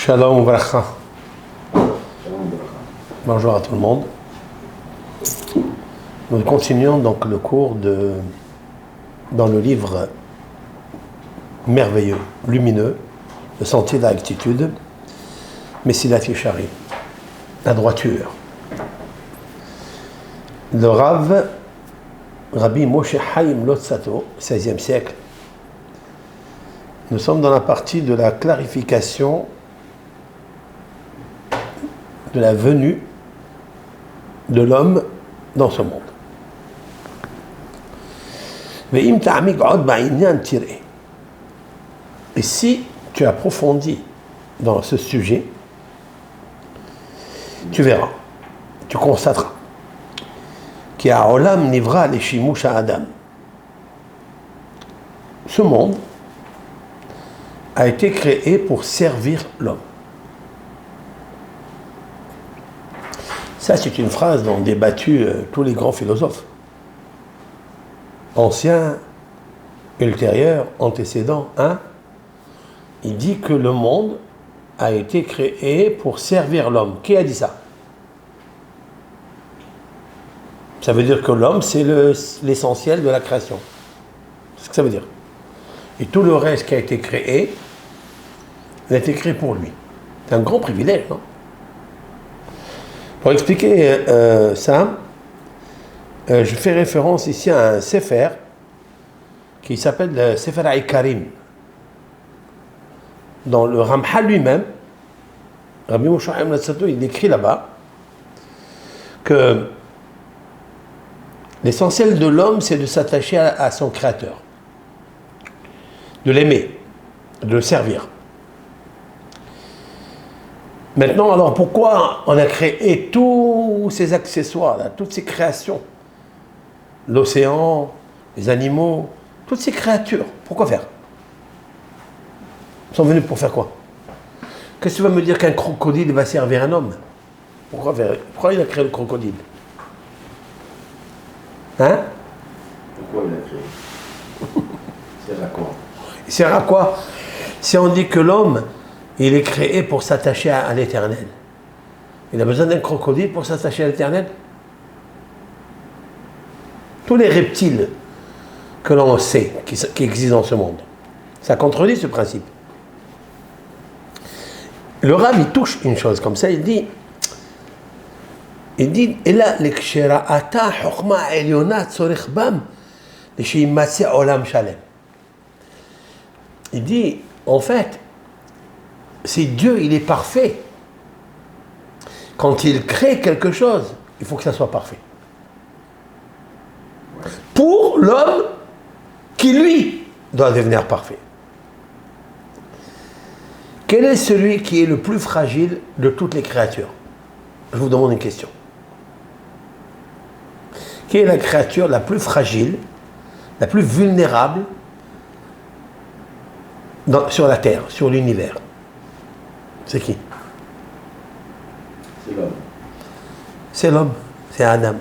Shalom Bracha. Bonjour à tout le monde. Nous continuons donc le cours dans le livre merveilleux, lumineux, Le Sentier de la Rectitude, Messilat Yesharim, la droiture. Le Rav, Rabbi Moshe Chaim Lotsato, 16e siècle. Nous sommes dans la partie de la clarification de la venue de l'homme dans ce monde. Et si tu approfondis dans ce sujet, tu verras, tu constateras qu'il y a Olam Nivra Leshimush Adam. Ce monde a été créé pour servir l'homme. Ça, c'est une phrase dont ont débattu tous les grands philosophes, anciens, ultérieurs, antécédents. Il dit que le monde a été créé pour servir l'homme. Qui a dit ça? Ça veut dire que l'homme, c'est l'essentiel de la création. C'est ce que ça veut dire. Et tout le reste qui a été créé, il a été créé pour lui. C'est un grand privilège, non? Pour expliquer ça, je fais référence ici à un sefer qui s'appelle le Sefer Aikarim. Dans le Ramchal lui-même, Rabbi Moshe Chaim Lotsato, il écrit là-bas que l'essentiel de l'homme, c'est de s'attacher à son créateur, de l'aimer, de le servir. Maintenant, alors pourquoi on a créé tous ces accessoires, là, toutes ces créations, l'océan, les animaux, toutes ces créatures, pourquoi faire? Ils sont venus pour faire quoi? Qu'est-ce que tu vas me dire qu'un crocodile va servir un homme? Pourquoi faire? Pourquoi il a créé le crocodile? Hein? Pourquoi il a créé? Il sert à quoi? Il sert à quoi? Si on dit que l'homme, il est créé pour s'attacher à l'éternel. Il a besoin d'un crocodile pour s'attacher à l'éternel. Tous les reptiles que l'on sait qui existent dans ce monde, ça contredit ce principe. Le Rav, il touche une chose comme ça, il dit Ela leksheraata chokma elyona tzorech bam leshimatse olam shalem. Il dit, en fait, si Dieu, il est parfait, quand il crée quelque chose, il faut que ça soit parfait. Pour l'homme qui, lui, doit devenir parfait. Quel est celui qui est le plus fragile de toutes les créatures? Je vous demande une question. Quelle est la créature la plus fragile, la plus vulnérable sur la Terre, sur l'univers? C'est qui? C'est l'homme. C'est l'homme, c'est Adam.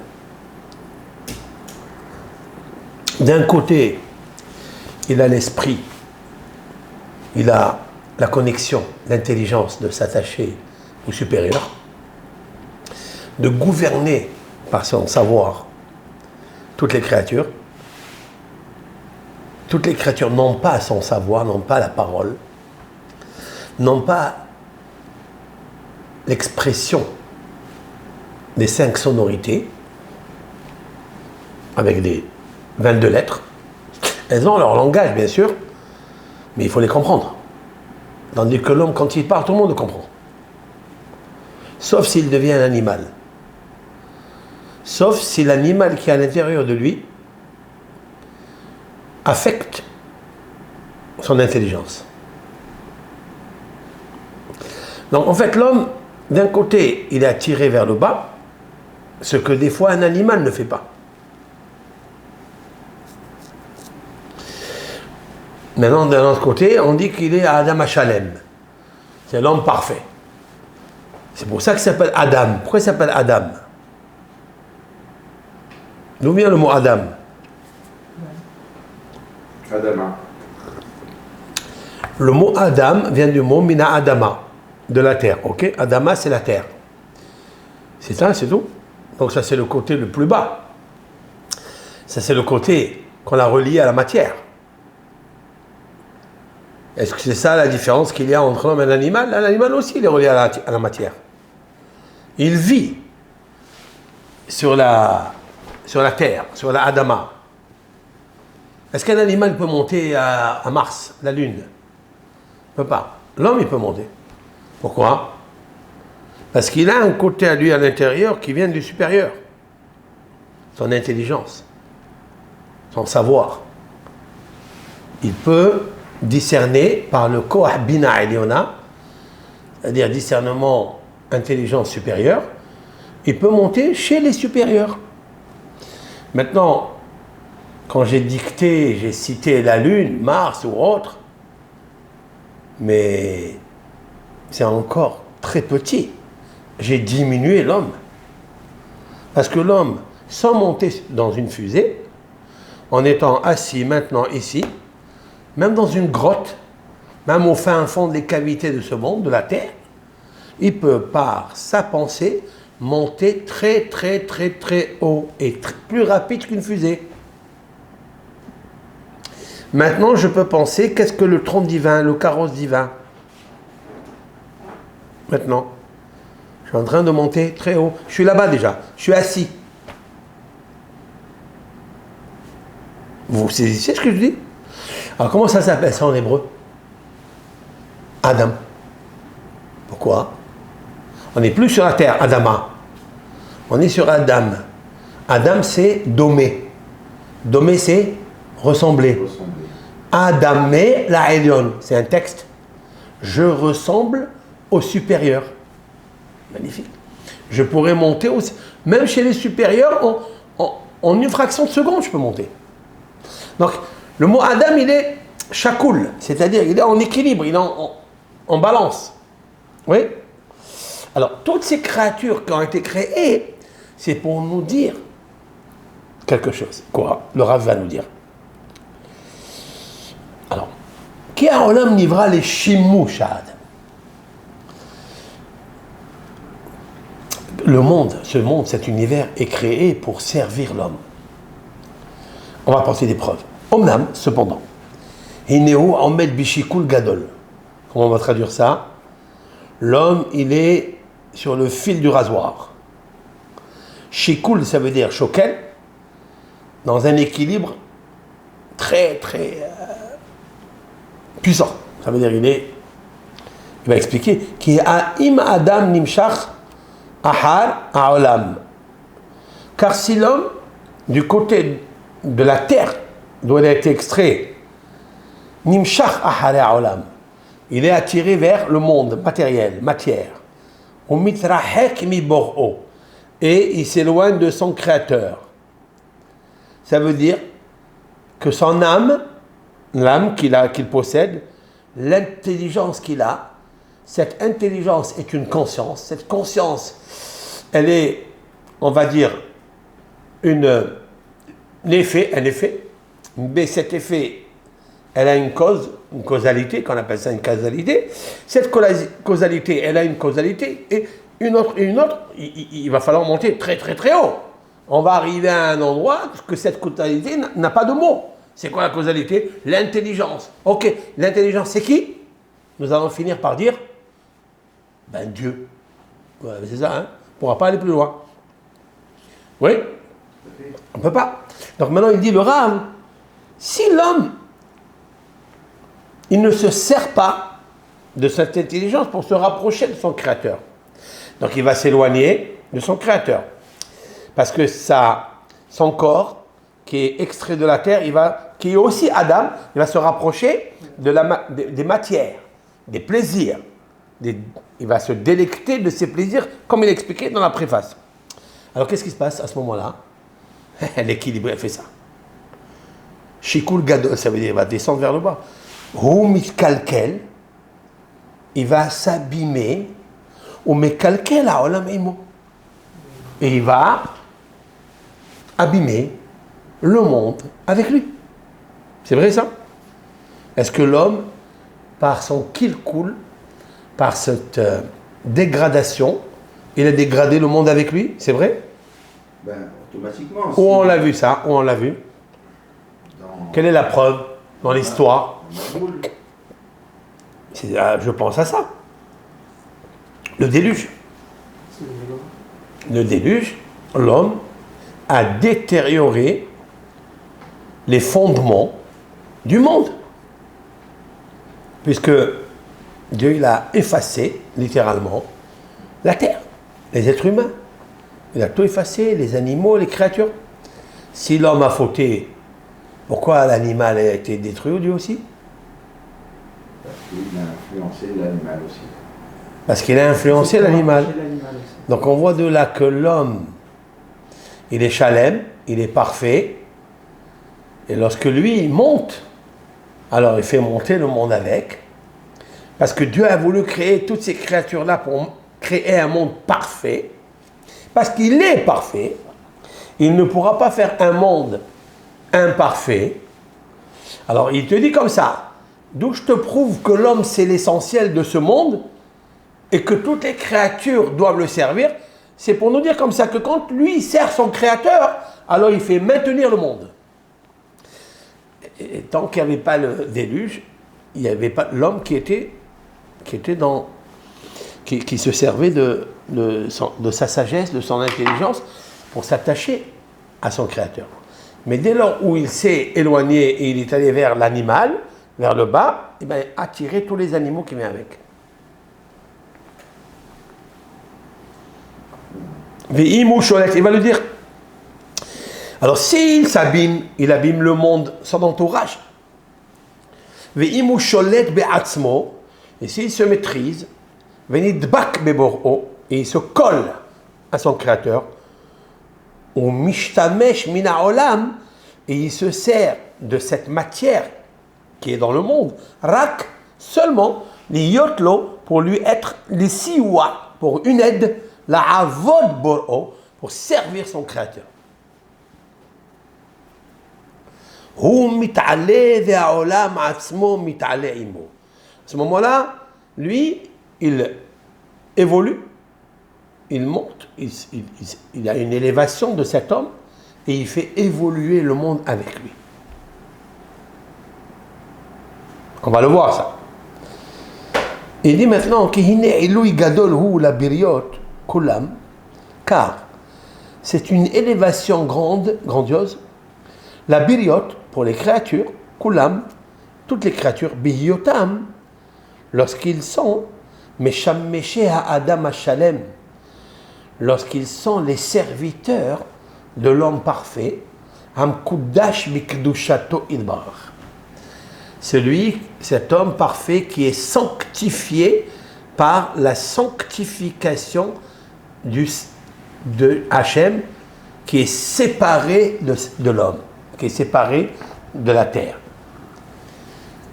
D'un côté, il a l'esprit, il a la connexion, l'intelligence de s'attacher au supérieur, de gouverner par son savoir toutes les créatures. Toutes les créatures n'ont pas son savoir, n'ont pas la parole, n'ont pas l'expression des 5 sonorités, avec des 22 lettres. Elles ont leur langage, bien sûr, mais il faut les comprendre. Tandis que l'homme, quand il parle, tout le monde le comprend. Sauf s'il devient un animal. Sauf si l'animal qui est à l'intérieur de lui affecte son intelligence. Donc en fait, l'homme, d'un côté, il est attiré vers le bas, ce que des fois un animal ne fait pas. Maintenant, d'un autre côté, on dit qu'il est Adam Hashalem. C'est l'homme parfait. C'est pour ça qu'il s'appelle Adam. Pourquoi il s'appelle Adam? D'où vient le mot Adam? Adama. Le mot Adam vient du mot Mina Adama. de la terre, ok? Adama, c'est la terre. C'est ça, c'est tout. Donc ça, c'est le côté le plus bas. Ça, c'est le côté qu'on a relié à la matière. Est-ce que c'est ça la différence qu'il y a entre l'homme et l'animal? L'animal aussi, il est relié à la matière. Il vit sur la terre, sur la Adama. Est-ce qu'un animal peut monter à Mars, la Lune? Il ne peut pas. L'homme, il peut monter. Pourquoi? Parce qu'il a un côté à lui à l'intérieur qui vient du supérieur. Son intelligence, son savoir. Il peut discerner par le Koah Bina Eliona, c'est-à-dire discernement, intelligence supérieure, il peut monter chez les supérieurs. Maintenant, quand j'ai dicté, j'ai cité la Lune, Mars ou autre, mais c'est encore très petit. J'ai diminué l'homme. Parce que l'homme, sans monter dans une fusée, en étant assis maintenant ici, même dans une grotte, même au fin fond des cavités de ce monde, de la Terre, il peut, par sa pensée, monter très très très très haut et plus rapide qu'une fusée. Maintenant, je peux penser, qu'est-ce que le trône divin, le carrosse divin? Maintenant, je suis en train de monter très haut. Je suis là-bas déjà, je suis assis. Vous saisissez ce que je dis? Alors, comment ça s'appelle ça en hébreu? Adam. Pourquoi? On n'est plus sur la terre, Adama. On est sur Adam. Adam, c'est domé. Domé, c'est ressembler. Adamé la Elion, c'est un texte. Je ressemble au supérieur. Magnifique. Je pourrais monter aussi. Même chez les supérieurs, en une fraction de seconde, je peux monter. Donc, le mot Adam, il est chakoul, c'est-à-dire il est en équilibre, il est en balance. Oui? Alors, toutes ces créatures qui ont été créées, c'est pour nous dire quelque chose. Quoi? Le Rav va nous dire. Alors, qui a olam nivra les shimushad? Le monde, ce monde, cet univers est créé pour servir l'homme. On va penser des preuves. Omnam, cependant, Hineu Ahmed Bishikul Gadol. Comment on va traduire ça? L'homme, il est sur le fil du rasoir. Shikul, ça veut dire shokel, dans un équilibre très, très puissant. Ça veut dire, il va expliquer, qui a im Adam nimshach ahar aolam. Car si l'homme, du côté de la terre, d'où il a été extrait, nimshach ahar aolam, il est attiré vers le monde matériel, matière. Et il s'éloigne de son créateur. Ça veut dire que son âme, l'âme qu'il possède, l'intelligence qu'il a, cette intelligence est une conscience. Cette conscience, elle est, on va dire, un effet. Mais cet effet, elle a une cause, une causalité, qu'on appelle ça une causalité. Cette causalité, elle a une causalité, et une autre, il va falloir monter très très très haut. On va arriver à un endroit que cette causalité n'a pas de mot. C'est quoi la causalité? L'intelligence. Ok, l'intelligence c'est qui? Nous allons finir par dire, ben Dieu. Ouais, c'est ça, hein? On ne pourra pas aller plus loin. Oui? On ne peut pas. Donc maintenant il dit le Rav, si l'homme, il ne se sert pas de cette intelligence pour se rapprocher de son créateur. Donc il va s'éloigner de son créateur. Parce que son corps, qui est extrait de la terre, qui est aussi Adam, il va se rapprocher des matières, des plaisirs. Il va se délecter de ces plaisirs, comme il expliquait dans la préface. Alors qu'est-ce qui se passe à ce moment-là? L'équilibre, elle fait ça. Shikul Gadol, ça veut dire qu'il va descendre vers le bas. Kalkel, il va s'abîmer, ou Mekalkel à Olam Imo. Et il va abîmer le monde avec lui. C'est vrai ça? Est-ce que l'homme, par son kilkul, par cette dégradation, il a dégradé le monde avec lui, c'est vrai? Ben, automatiquement. Où on l'a vu ça? Où on l'a vu? Quelle est la preuve dans l'histoire? Je pense à ça. Le déluge. Le déluge, l'homme a détérioré les fondements du monde. Puisque Dieu il a effacé, littéralement, la terre, les êtres humains. Il a tout effacé, les animaux, les créatures. Si l'homme a fauté, pourquoi l'animal a été détruit, Dieu aussi? Parce qu'il a influencé l'animal aussi. Parce qu'il a influencé l'animal. Donc on voit de là que l'homme, il est chalem, il est parfait. Et lorsque lui, il monte, alors il fait monter le monde avec. Parce que Dieu a voulu créer toutes ces créatures-là pour créer un monde parfait. Parce qu'il est parfait. Il ne pourra pas faire un monde imparfait. Alors il te dit comme ça, d'où je te prouve que l'homme c'est l'essentiel de ce monde et que toutes les créatures doivent le servir, c'est pour nous dire comme ça que quand lui sert son créateur, alors il fait maintenir le monde. Et tant qu'il n'y avait pas le déluge, il n'y avait pas l'homme qui se servait de sa sagesse, de son intelligence pour s'attacher à son créateur. Mais dès lors où il s'est éloigné et il est allé vers l'animal, vers le bas, il a attiré tous les animaux qui viennent avec. Il va le dire. Alors s'il s'abîme, il abîme le monde, son entourage. Et s'il se maîtrise, et il se colle à son créateur, et il se sert de cette matière qui est dans le monde, rak, seulement, liyotlo, pour lui être les siwa, pour une aide, la avod bor'o, pour servir son créateur. À ce moment-là, lui, il évolue, il monte, il a une élévation de cet homme et il fait évoluer le monde avec lui. On va le voir ça. Il dit maintenant car c'est une élévation grandiose, la biriot pour les créatures, kulam, toutes les créatures, biyotam, lorsqu'ils sont meshammeshe ha'adam ha'shalem, lorsqu'ils sont les serviteurs de l'homme parfait, hamkudash mikdushato ilbar. Cet homme parfait qui est sanctifié par la sanctification de Hachem, qui est séparé de l'homme, qui est séparé de la terre.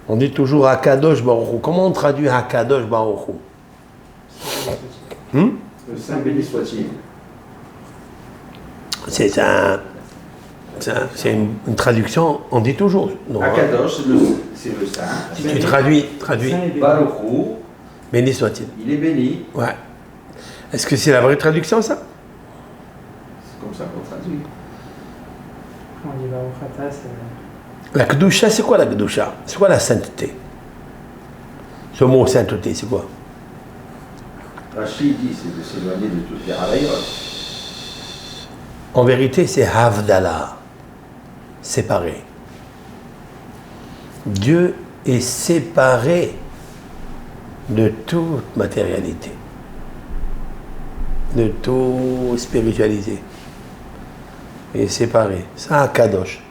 On dit toujours Hakadosh Baruch Hu. Comment on traduit Hakadosh Baruch Hu? Le Saint béni soit-il. C'est une traduction, on dit toujours. Hakadosh, c'est le Saint. Si tu traduis. Baruch Hu, béni soit-il. il est béni. Ouais. Est-ce que c'est la vraie traduction, ça? C'est comme ça qu'on traduit. On dit Baruch Ata, c'est... La Kedusha, c'est quoi la Kedusha? C'est quoi la sainteté? Ce mot sainteté, c'est quoi? Rachid dit c'est de s'éloigner de toutes les ralayot. En vérité, c'est Havdalah, séparé. Dieu est séparé de toute matérialité, de tout spiritualisé. Il est séparé. Ça, Kadosh.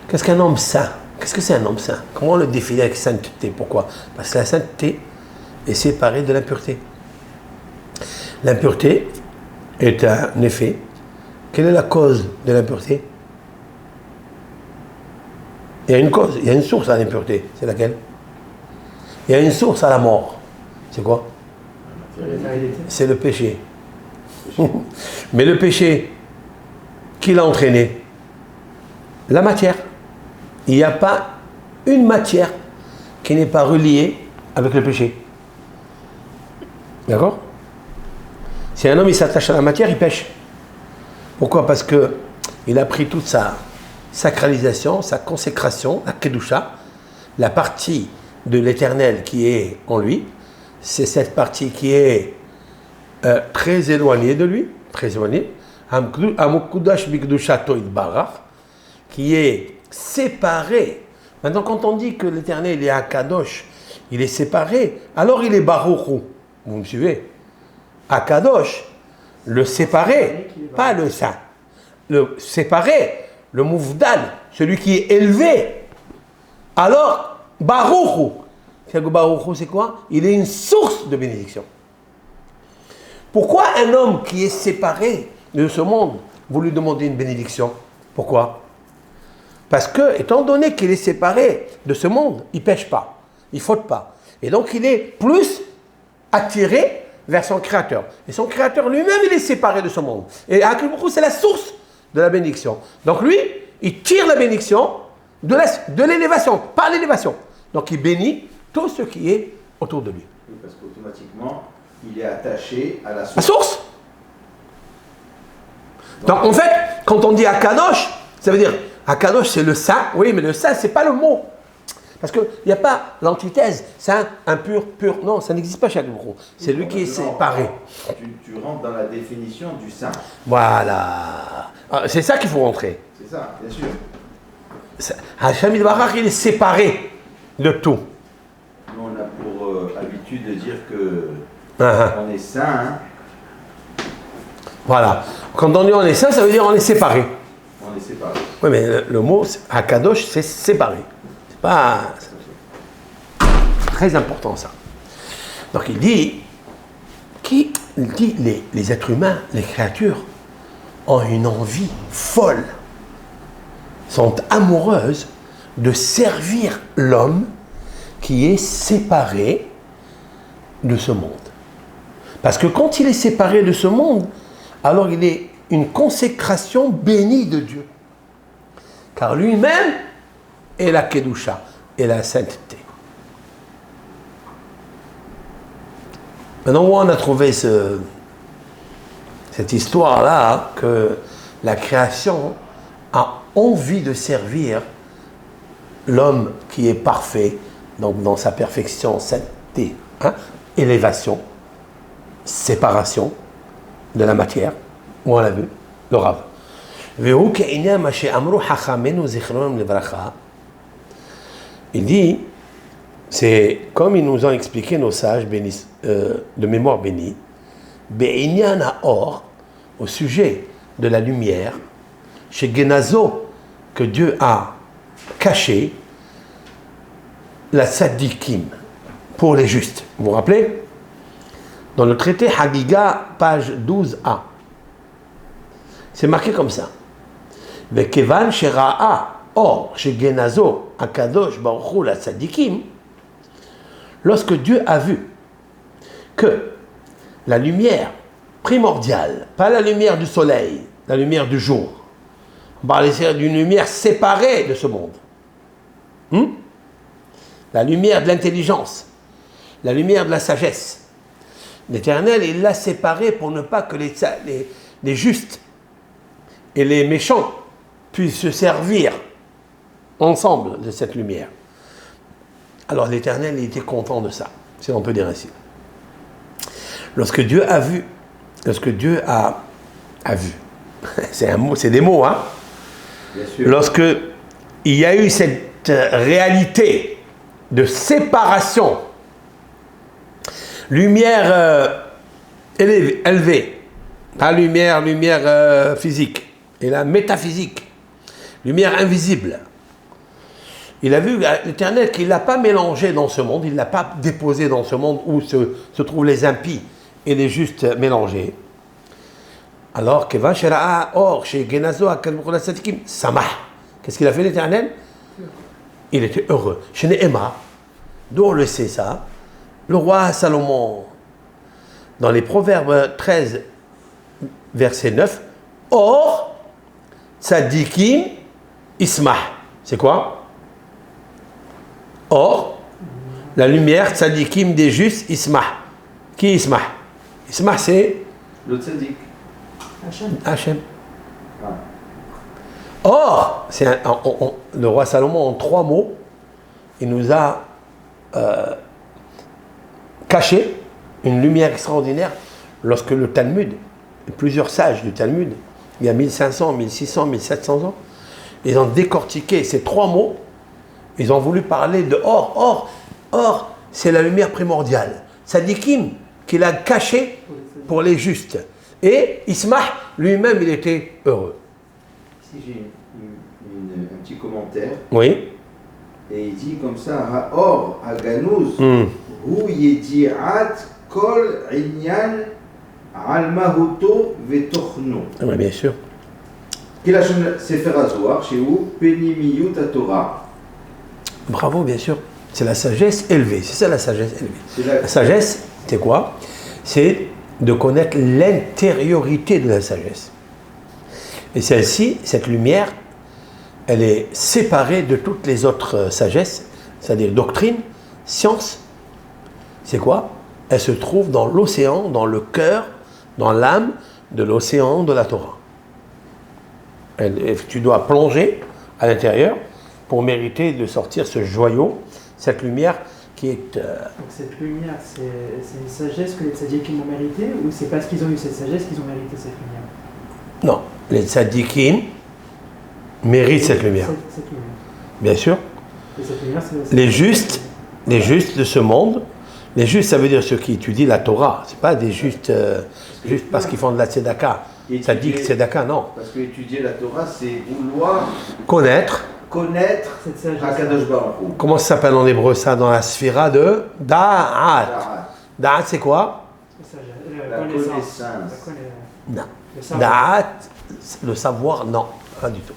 Qu'est-ce qu'un homme saint? Qu'est-ce que c'est un homme saint? Comment on le définit avec sainteté? Pourquoi? Parce que la sainteté est séparée de l'impureté. L'impureté est un effet. Quelle est la cause de l'impureté? Il y a une cause, il y a une source à l'impureté. C'est laquelle? Il y a une source à la mort. C'est quoi? C'est le péché. Mais le péché, qui l'a entraîné? La matière. Il n'y a pas une matière qui n'est pas reliée avec le péché. D'accord? Si un homme il s'attache à la matière, il pêche. Pourquoi? Parce que il a pris toute sa sacralisation, sa consécration, la kedusha, la partie de l'éternel qui est en lui. C'est cette partie qui est très éloignée de lui, très éloignée, qui est séparé. Maintenant, quand on dit que l'éternel est Akadosh, il est séparé, alors il est Baruch. Vous me suivez? Akadosh, le séparé, pas le saint. Le séparé, le mouvdal, celui qui est élevé. Alors, Baruch. Baruch, c'est quoi? Il est une source de bénédiction. Pourquoi un homme qui est séparé de ce monde, vous lui demandez une bénédiction? Pourquoi? Parce que, étant donné qu'il est séparé de ce monde, il ne pêche pas, il ne faute pas. Et donc, il est plus attiré vers son Créateur. Et son Créateur lui-même, il est séparé de ce monde. Et Akadosh Baruch Hu, c'est la source de la bénédiction. Donc lui, il tire la bénédiction de l'élévation, par l'élévation. Donc il bénit tout ce qui est autour de lui. Oui, parce qu'automatiquement, il est attaché à la source. La source. Donc en fait, quand on dit Akadosh, ça veut dire, Akadosh c'est le saint, oui, mais le saint c'est pas le mot. Parce qu'il n'y a pas l'antithèse, saint, impur, pur, non, ça n'existe pas chez Akadosh Baruch Hu. C'est lui qui est séparé. Tu rentres dans la définition du saint. Voilà. C'est ça qu'il faut rentrer. C'est ça, bien sûr. Hachem Yitbarach, il est séparé de tout. Nous, on a pour habitude de dire que on est saint. Hein. Voilà. Quand on dit on est saint, ça veut dire on est séparé. On est séparé. Oui, mais le mot Akadosh, c'est séparé. C'est pas très important ça. Donc il dit, les êtres humains, les créatures, ont une envie folle, sont amoureuses de servir l'homme qui est séparé de ce monde. Parce que quand il est séparé de ce monde, alors il est une consécration bénie de Dieu. Car lui-même est la Kedusha, et la sainteté. Maintenant, où on a trouvé cette histoire-là, que la création a envie de servir l'homme qui est parfait, donc dans sa perfection, sainteté, élévation, séparation de la matière, où on l'a vu, le Rav. Il dit, c'est comme ils nous ont expliqué nos sages de mémoire bénie, Be'inyan Or, au sujet de la lumière, chez Genazo, que Dieu a caché, la Tzadikim, pour les justes. Vous vous rappelez? Dans le traité Hagiga, page 12a, c'est marqué comme ça. Vekevan shera'a or chez Genazo, Akadosh Baruch Hu la Tzadikim, lorsque Dieu a vu que la lumière primordiale, pas la lumière du soleil, la lumière du jour, on parle ici d'une lumière séparée de ce monde. La lumière de l'intelligence, la lumière de la sagesse. L'Éternel, il l'a séparée pour ne pas que les justes et les méchants puissent se servir ensemble de cette lumière. Alors l'Éternel, il était content de ça, si on peut dire ainsi. Lorsque Dieu a vu, c'est un mot, c'est des mots, hein. Bien sûr. Lorsque il y a eu cette réalité de séparation, lumière élevée, pas lumière physique, et la métaphysique, lumière invisible. Il a vu l'Éternel qu'il ne l'a pas mélangé dans ce monde, il ne l'a pas déposé dans ce monde où se trouvent les impies et les justes mélangés. Alors, qu'est-ce qu'il a fait l'Éternel? Il était heureux. Chez Néhéma, d'où on le sait ça, le roi Salomon, dans les Proverbes 13, verset 9, Or, tzadikim, ismah. C'est quoi? Or, la lumière tzadikim des justes, ismah. Qui ismah? Ismah, c'est Le tzaddik. Hachem. Ah. Or, le roi Salomon, en 3 mots, il nous a caché une lumière extraordinaire lorsque le Talmud, plusieurs sages du Talmud, il y a 1500, 1600, 1700 ans, ils ont décortiqué ces 3 mots, ils ont voulu parler de or. Or, c'est la lumière primordiale. Tzadikim, qu'il a caché pour les justes. Et Ismah, lui-même, il était heureux. Ici, j'ai un petit commentaire. Oui. Et il dit comme ça, Or, Aganouz, Hu Yedi'at Kol Inyan Almahuto Vetochno. Oui, bien sûr. Kilachon Sefer HaZohar, chez vous, Penimiyut Torah. Bravo, bien sûr. C'est la sagesse élevée. C'est ça la sagesse élevée. La sagesse, c'est quoi? C'est de connaître l'intériorité de la sagesse. Et celle-ci, cette lumière, elle est séparée de toutes les autres sagesses, c'est-à-dire doctrine, science. C'est quoi? Elle se trouve dans l'océan, dans le cœur, dans l'âme de l'océan de la Torah. Tu dois plonger à l'intérieur pour mériter de sortir ce joyau, cette lumière qui est... Donc cette lumière, c'est une sagesse que les tzadikim ont méritée, ou c'est parce qu'ils ont eu cette sagesse qu'ils ont mérité cette lumière? Non, les tzadikim méritent cette lumière. Cette lumière. Bien sûr. Et cette lumière, les justes de ce monde, les justes, ça veut dire ceux qui étudient la Torah. C'est pas des justes juste parce qu'ils font de la tzedaka. Ça dit que tzedaka, non. Parce que étudier la Torah, c'est vouloir connaître cette sagesse. Hakadosh Baruch Hu. Comment ça s'appelle en hébreu ça dans la sphira de Da'at. Da'at, c'est quoi? La connaissance. Non. Da'at, le savoir, non, pas du tout.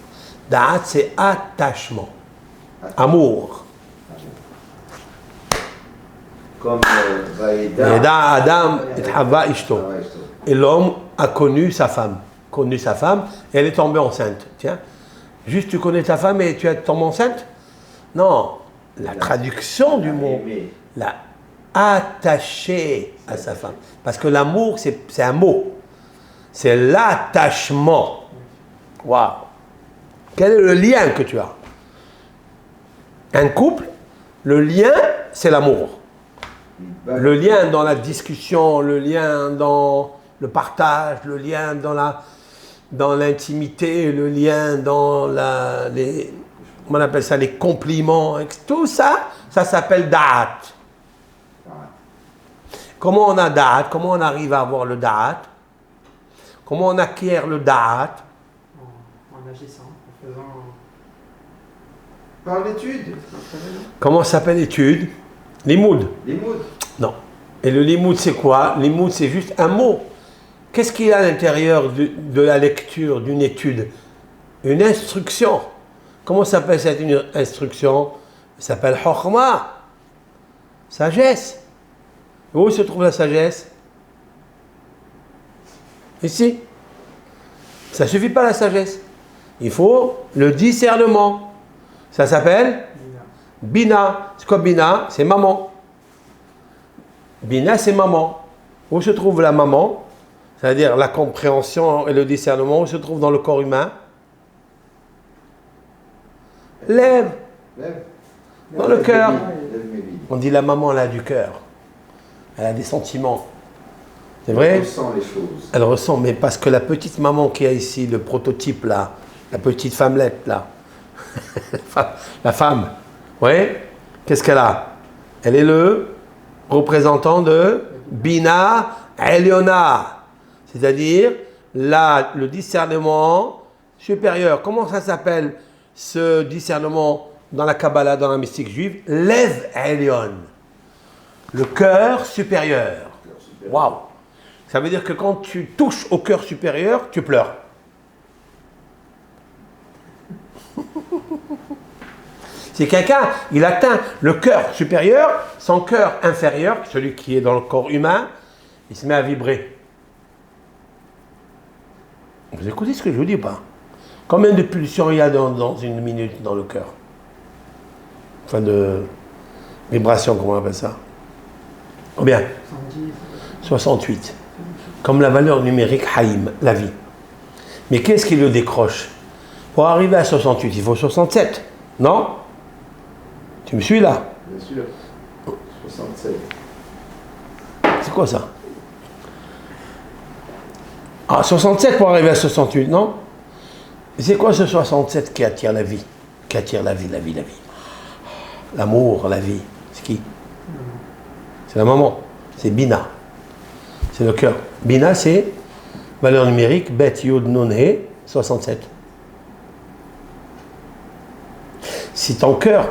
Da'at, c'est attachement, amour. Comme Vaïda Adam et Hava Ishto. Et l'homme a connu sa femme, et elle est tombée enceinte. Tiens, juste tu connais ta femme et tu es tombée enceinte? Non, la traduction du mot, la attaché à sa femme. Parce que l'amour, c'est un mot. C'est l'attachement. Waouh! Quel est le lien que tu as? Un couple, le lien, c'est l'amour. Le lien dans la discussion, le lien dans le partage, le lien dans l'intimité, le lien dans comment on appelle ça, les compliments, tout ça, ça s'appelle da'at. Comment on a da'at? Comment on arrive à avoir le da'at? Comment on acquiert le da'at? En agissant, en faisant... Par l'étude. Comment ça s'appelle l'étude? Limoud. Limoud. Non. Et le limoud, c'est quoi? Limoud, c'est juste un mot. Qu'est-ce qu'il y a à l'intérieur de la lecture, d'une étude? Une instruction. Comment s'appelle cette instruction? Ça s'appelle Chokhmah. Sagesse. Où se trouve la sagesse? Ici. Ça ne suffit pas la sagesse. Il faut le discernement. Ça s'appelle Bina. C'est quoi Bina? C'est maman. Bina, c'est maman. Où se trouve la maman? C'est-à-dire la compréhension et le discernement, où se trouve dans le corps humain? Lève. Dans le cœur. On dit la maman, elle a du cœur. Elle a des sentiments. C'est vrai? Elle ressent les choses. Elle ressent, mais parce que la petite maman qui a ici, le prototype là, la petite femmelette là, la femme, oui, qu'est-ce qu'elle a? Elle est le représentant de Bina Eliona, c'est-à-dire le discernement supérieur. Comment ça s'appelle ce discernement dans la Kabbalah, dans la mystique juive? Lev Elion, le cœur supérieur. Waouh! Ça veut dire que quand tu touches au cœur supérieur, tu pleures. Si quelqu'un, il atteint le cœur supérieur, son cœur inférieur, celui qui est dans le corps humain, il se met à vibrer. Vous écoutez ce que je vous dis ou pas? Combien de pulsions il y a dans une minute dans le cœur? Enfin de vibration, comment on appelle ça? Combien? 68. comme la valeur numérique Haïm, la vie. Mais qu'est-ce qui le décroche? Pour arriver à 68, il faut 67, non? Tu me suis là? Bien sûr. 67. C'est quoi ça? Ah, 67 pour arriver à 68, non? C'est quoi ce 67 qui attire la vie? Qui attire la vie, la vie, la vie? L'amour, la vie. C'est qui? C'est la maman. C'est Bina. C'est le cœur. Bina, c'est valeur numérique, Bet, Yod, Nun, He, 67. Si ton cœur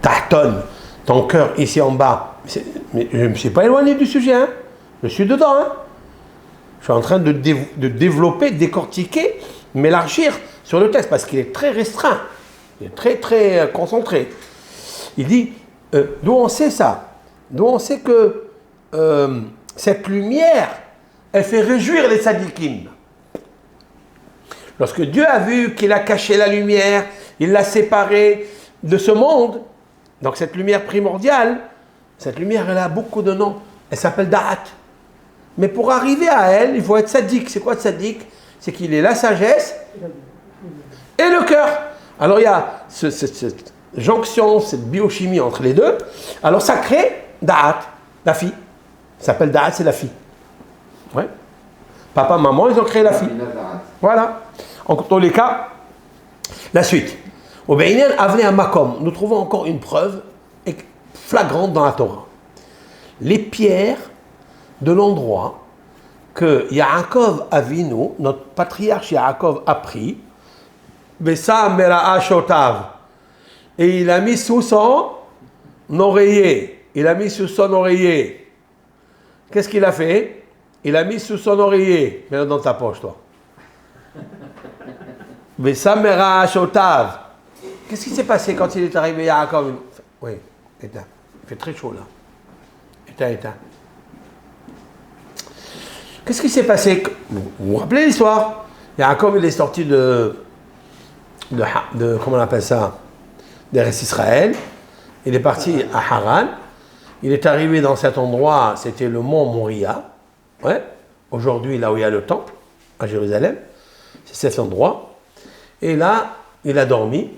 tâtonne, ton cœur ici en bas, mais je ne me suis pas éloigné du sujet, hein? Je suis dedans. Hein? Je suis en train de développer, décortiquer, m'élargir sur le texte parce qu'il est très restreint, il est très très concentré. Il dit, d'où on sait ça? D'où on sait que cette lumière, elle fait réjouir les tzadikim. Lorsque Dieu a vu qu'il a caché la lumière, il l'a séparée de ce monde, donc cette lumière primordiale, cette lumière, elle a beaucoup de noms. Elle s'appelle Da'at. Mais pour arriver à elle, il faut être tzaddik. C'est quoi tzaddik? C'est qu'il ait la sagesse et le cœur. Alors il y a cette jonction, cette biochimie entre les deux. Alors ça crée Da'at, la fille. Ça s'appelle Da'at, c'est la fille. Ouais. Papa, maman, ils ont créé la fille. Voilà. En tous les cas, la suite. Au Be'inel, Avnei Makom, nous trouvons encore une preuve flagrante dans la Torah. Les pierres de l'endroit que Yaakov Avinu, notre patriarche Yaakov, a pris, Bessa Mera'a Shotav, et il a mis sous son oreiller. Il a mis sous son oreiller. Qu'est-ce qu'il a fait? Il a mis sous son oreiller. Mets-le dans ta poche, toi. Bessa Mera'a Shotav. Qu'est-ce qui s'est passé quand il est arrivé Yaakov? Oui, éteins. Il fait très chaud là. Éteins. Qu'est-ce qui s'est passé? Vous vous rappelez l'histoire? Yaakov, il est sorti de comment on appelle ça? D'Eretz Israël. Il est parti à Haran. Il est arrivé dans cet endroit, c'était le mont Moria. Ouais. Aujourd'hui, là où il y a le temple, à Jérusalem. C'est cet endroit. Et là, il a dormi.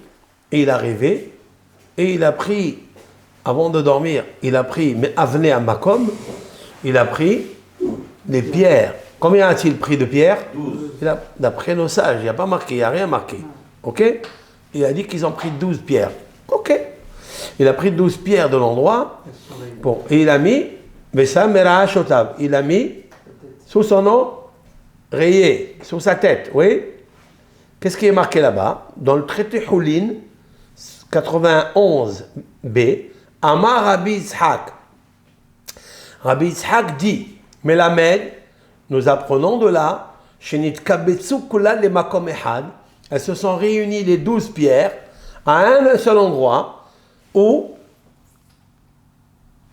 Et il a rêvé. Et il a pris, avant de dormir, il a pris, mais Avnei Makom, il a pris les pierres. Combien a-t-il pris de pierres? 12. D'après nos sages, il n'y a pas marqué, il n'y a rien marqué. Ok? Il a dit qu'ils ont pris 12 pierres. Ok. Il a pris 12 pierres de l'endroit. Bon, et il a mis, Bessa Mera'a Shotav, il a mis sous son nom, rayé, sous sa tête. Oui? Qu'est-ce qui est marqué là-bas? Dans le traité Houlin, 91b, Amar Rabbi Yitzhak. Rabbi Yitzhak dit, Melamed, nous apprenons de là, Shenit Kabetsu Kula le Makom Ehad, elles se sont réunies les 12 pierres à un seul endroit, où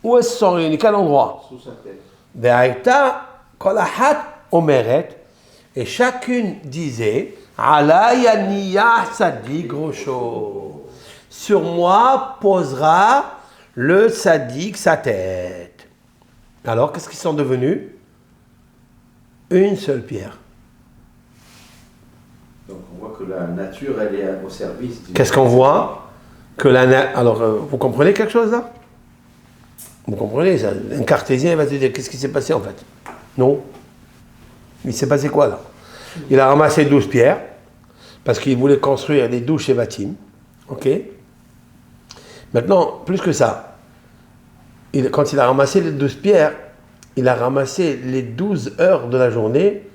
elles se sont réunies? Quel endroit? Sous sa tête. Ve'aita Kolahat Omeret, et chacune disait, Alayaniya Sadi Grosho. Sur moi posera le sadique sa tête. Alors, qu'est-ce qu'ils sont devenus? Une seule pierre. Donc on voit que la nature, elle est au service du... Qu'est-ce qu'on voit? Alors, vous comprenez quelque chose là? Vous comprenez ça? Un cartésien va te dire, qu'est-ce qui s'est passé en fait? Non. Il s'est passé quoi là? Il a ramassé 12 pierres, parce qu'il voulait construire les 12 Shevatim. Ok? Maintenant, plus que ça, quand il a ramassé les 12 pierres, il a ramassé les 12 heures de la journée,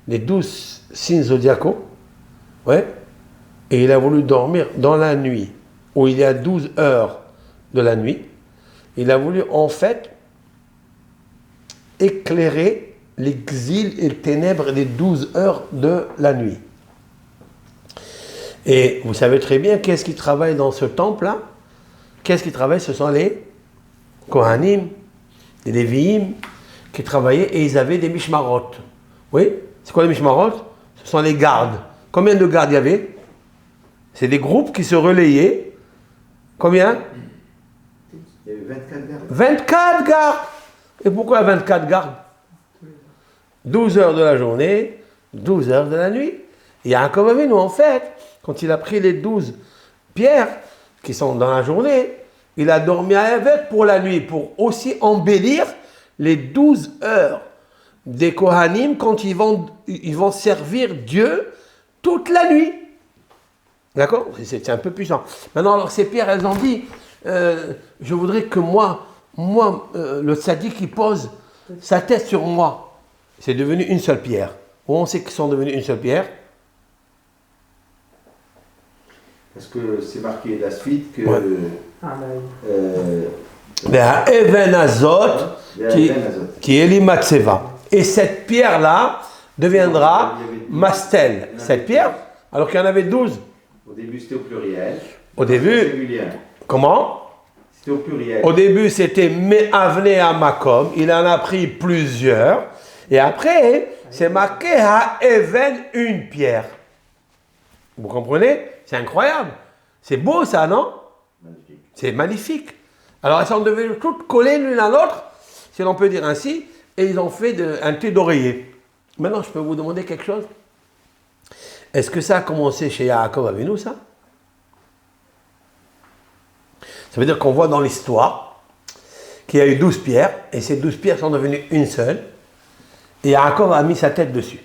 les 12 signes zodiacaux, ouais, et il a voulu dormir dans la nuit, où il y a 12 heures de la nuit. Il a voulu en fait éclairer l'exil et les ténèbres des 12 heures de la nuit. Et vous savez très bien qu'est-ce qui travaille dans ce temple-là? Qu'est-ce qui travaille? Ce sont les Kohanim, les Lévi'im qui travaillaient et ils avaient des mishmarot. Oui? C'est quoi les mishmarot? Ce sont les gardes. Combien de gardes il y avait? C'est des groupes qui se relayaient. Combien? Il y avait 24 gardes. 24 gardes! Et pourquoi 24 gardes? 12 heures de la journée, 12 heures de la nuit. Et Yaakov Avinu, en fait, quand il a pris les 12 pierres qui sont dans la journée, il a dormi avec pour la nuit, pour aussi embellir les 12 heures des Kohanim quand ils vont servir Dieu toute la nuit. D'accord? C'est un peu puissant. Maintenant, alors ces pierres, elles ont dit, je voudrais que moi, le tzaddik, il pose sa tête sur moi. C'est devenu une seule pierre. Où on sait qu'ils sont devenus une seule pierre? Parce que c'est marqué la suite que... Ouais. Even Azot. Qui est l'Imatseva. Et cette pierre-là deviendra Mastel. Cette pierre, alors qu'il y en avait 12. Au début, c'était au pluriel. Au début, comment? C'était au pluriel. Au début, c'était Me'avne Amakom. Il en a pris plusieurs. Et après, c'est marqué à Even, une pierre. Vous comprenez? C'est incroyable. C'est beau ça, non? Magnifique. C'est magnifique. Alors, elles sont devenues toutes collées l'une à l'autre, si l'on peut dire ainsi, et ils ont fait un thé d'oreiller. Maintenant, je peux vous demander quelque chose? Est-ce que ça a commencé chez Yaakov Avinu, ça? Ça veut dire qu'on voit dans l'histoire qu'il y a eu 12 pierres, et ces 12 pierres sont devenues une seule, et Yaakov a mis sa tête dessus.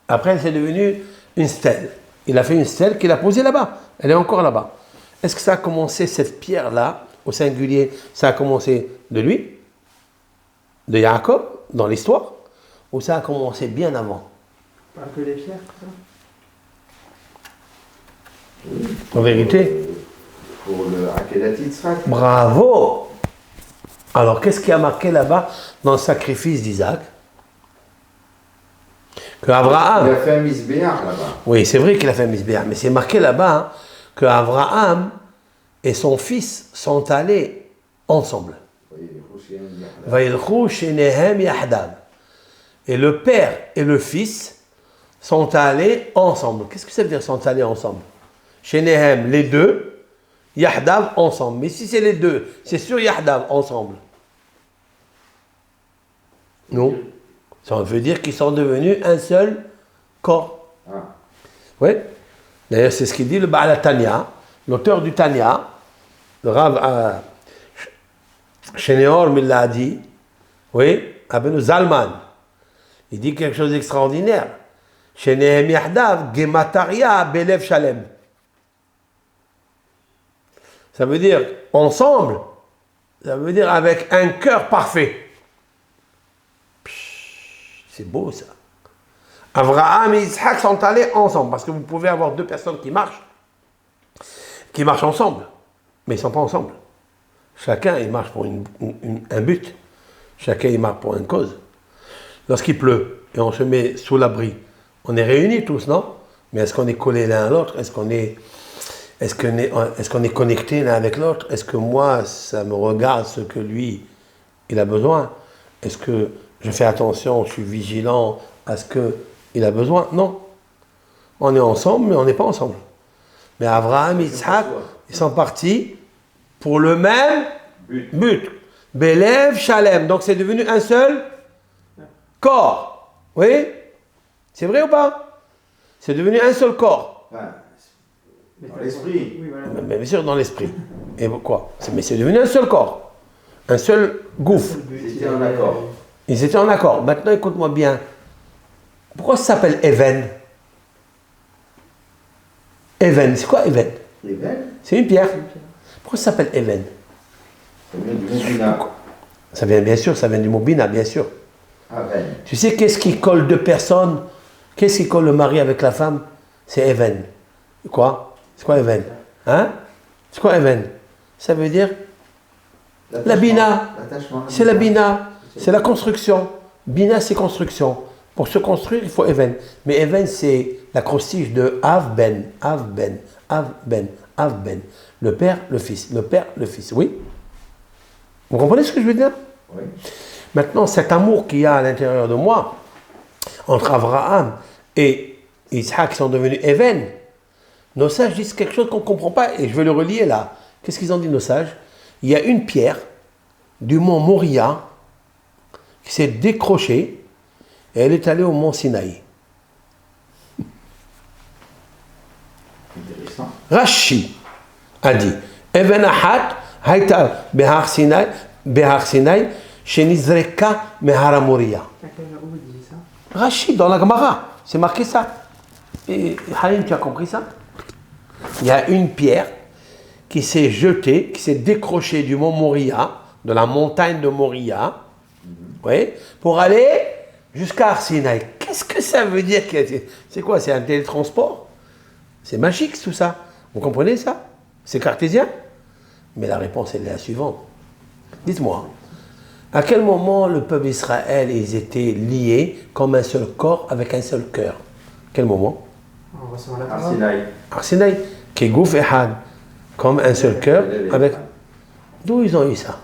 Après, c'est devenu une stèle. Il a fait une stèle qu'il a posée là-bas. Elle est encore là-bas. Est-ce que ça a commencé, cette pierre-là, au singulier, ça a commencé de lui, de Yaakov, dans l'histoire, ou ça a commencé bien avant? Pas que les pierres, ça. En vérité. Pour le Akedat Yitzhak. Bravo! Alors, qu'est-ce qui a marqué là-bas dans le sacrifice d'Isaac? Que Abraham. Il a fait un misbéach là-bas. Oui, c'est vrai qu'il a fait un misbéach, mais c'est marqué là-bas hein, que Abraham et son fils sont allés ensemble. Vayilchu shenehem yahdav. Et le père et le fils sont allés ensemble. Qu'est-ce que ça veut dire sont allés ensemble? Shenehem, les deux, yahdav, ensemble. Mais si c'est les deux, c'est sûr yahdav, ensemble. Non. Ça veut dire qu'ils sont devenus un seul corps. Ah. Oui. D'ailleurs, c'est ce qu'il dit le Baal Tanya, l'auteur du Tanya, le Rav Sheneor il l'a dit, oui, Abenu Zalman. Il dit quelque chose d'extraordinaire. Shenehem Yahdav, Gemataria, Belev Shalem. Ça veut dire ensemble, ça veut dire avec un cœur parfait. C'est beau ça. Abraham et Isaac sont allés ensemble, parce que vous pouvez avoir deux personnes qui marchent ensemble, mais ils ne sont pas ensemble. Chacun, il marche pour un but. Chacun, il marche pour une cause. Lorsqu'il pleut et on se met sous l'abri, on est réunis tous, non? Mais est-ce qu'on est collés l'un à l'autre? Est-ce qu'on est connectés l'un avec l'autre? Est-ce que moi, ça me regarde ce que lui, il a besoin? Est-ce que je fais attention, je suis vigilant à ce qu'il a besoin? Non. On est ensemble, mais on n'est pas ensemble. Mais Abraham et Isaac, ils sont partis pour le même but. Belev Shalem. Donc c'est devenu un seul corps. Oui? C'est vrai ou pas? C'est devenu un seul corps. Enfin, dans l'esprit. Oui, voilà. Mais bien sûr, dans l'esprit. Et quoi? Mais c'est devenu un seul corps. Un seul gouffre. Ils étaient en accord. Ils étaient en accord. Maintenant, écoute-moi bien. Pourquoi ça s'appelle Even? Even, c'est quoi Even? Even. C'est une pierre. Pourquoi ça s'appelle Even? Ça vient du mot Bina. Ça vient bien sûr, ça vient du mot Bina, bien sûr. Aven. Tu sais qu'est-ce qui colle deux personnes? Qu'est-ce qui colle le mari avec la femme? C'est Even. Quoi? C'est quoi Even? Hein? C'est quoi Even? Ça veut dire la Bina. L'attachement. C'est la Bina. C'est la construction. Bina, c'est construction. Pour se construire, il faut Even. Mais Even, c'est l'acrostiche de Av-Ben, Av-Ben, Av-Ben, Av-Ben. Le père, le fils. Le père, le fils. Oui? Vous comprenez ce que je veux dire? Oui. Maintenant, cet amour qu'il y a à l'intérieur de moi, entre Abraham et Isaac, qui sont devenus Even, nos sages disent quelque chose qu'on ne comprend pas, et je vais le relier là. Qu'est-ce qu'ils ont dit, nos sages? Il y a une pierre du mont Moria qui s'est décrochée, et elle est allée au mont Sinaï. Intéressant. Rashi a dit Even Ahat Haïta Behar Sinai Shenizreka Mehara Moria. Où il dit ça? Rashi dans la Gemara, c'est marqué ça. Et Halim, tu as compris ça? Il y a une pierre qui s'est jetée, qui s'est décrochée du mont Moria, de la montagne de Moria, oui, pour aller jusqu'à Arsinaï. Qu'est-ce que ça veut dire? C'est quoi? C'est un télétransport? C'est magique tout ça. Vous comprenez ça? C'est cartésien? Mais la réponse est la suivante. Dites-moi, à quel moment le peuple d'Israël, ils étaient liés comme un seul corps avec un seul cœur? Quel moment? En recevant la parole. Arsinaï. Arsinaï, Kegouf et Had, comme un seul cœur avec... D'où ils ont eu ça?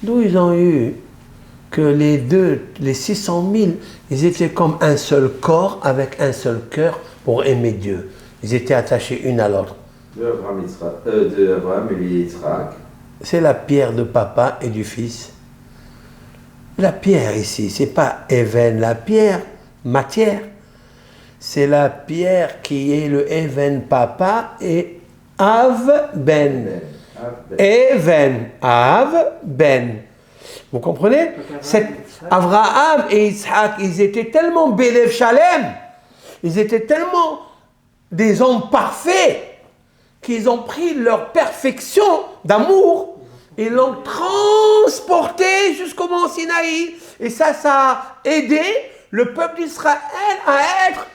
D'où ils ont eu que les 600 000, ils étaient comme un seul corps avec un seul cœur pour aimer Dieu. Ils étaient attachés une à l'autre. De Abraham et Yitzhak. C'est la pierre de papa et du fils. La pierre ici, c'est pas Even, la pierre, matière. C'est la pierre qui est le Even papa et Av Ben. Even, Av Ben. Vous comprenez? Abraham et Yitzhak, ils étaient tellement Belev Shalem, ils étaient tellement des hommes parfaits qu'ils ont pris leur perfection d'amour et l'ont transporté jusqu'au mont Sinaï. Et ça a aidé le peuple d'Israël à être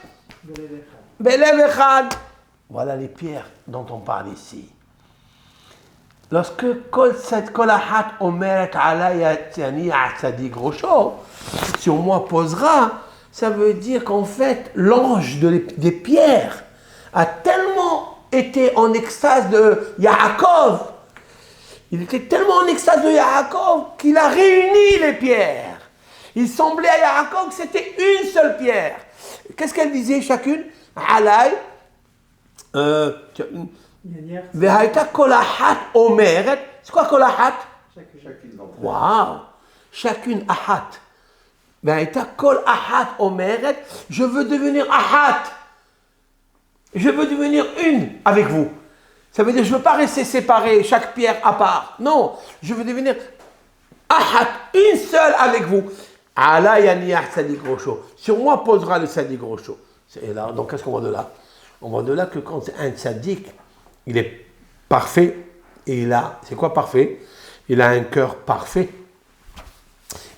Belev Echad. Voilà les pierres dont on parle ici. Lorsque Kol Ahat Omeret Alaya Tiani Atzadik Rocho, sur moi posera, ça veut dire qu'en fait, l'ange des pierres a tellement été en extase de Yaakov, il était tellement en extase de Yaakov qu'il a réuni les pierres. Il semblait à Yaakov que c'était une seule pierre. Qu'est-ce qu'elle disait chacune? Alay, Vehaïta Kolahat Omeret. C'est quoi Kolahat? Chacune d'entre elles. Waouh! Chacune Ahat. Vehaïta Kol Ahat Omeret. Je veux devenir Ahat. Je veux devenir une avec vous. Ça veut dire je ne veux pas rester séparé, chaque pierre à part. Non, je veux devenir Ahat, une seule avec vous. Allah yaniyah Sadik Rocho. Sur moi posera le Sadik Rocho. Et là, donc qu'est-ce qu'on voit de là? On voit de là que quand c'est un Sadik, il est parfait et il a, c'est quoi parfait? Il a un cœur parfait.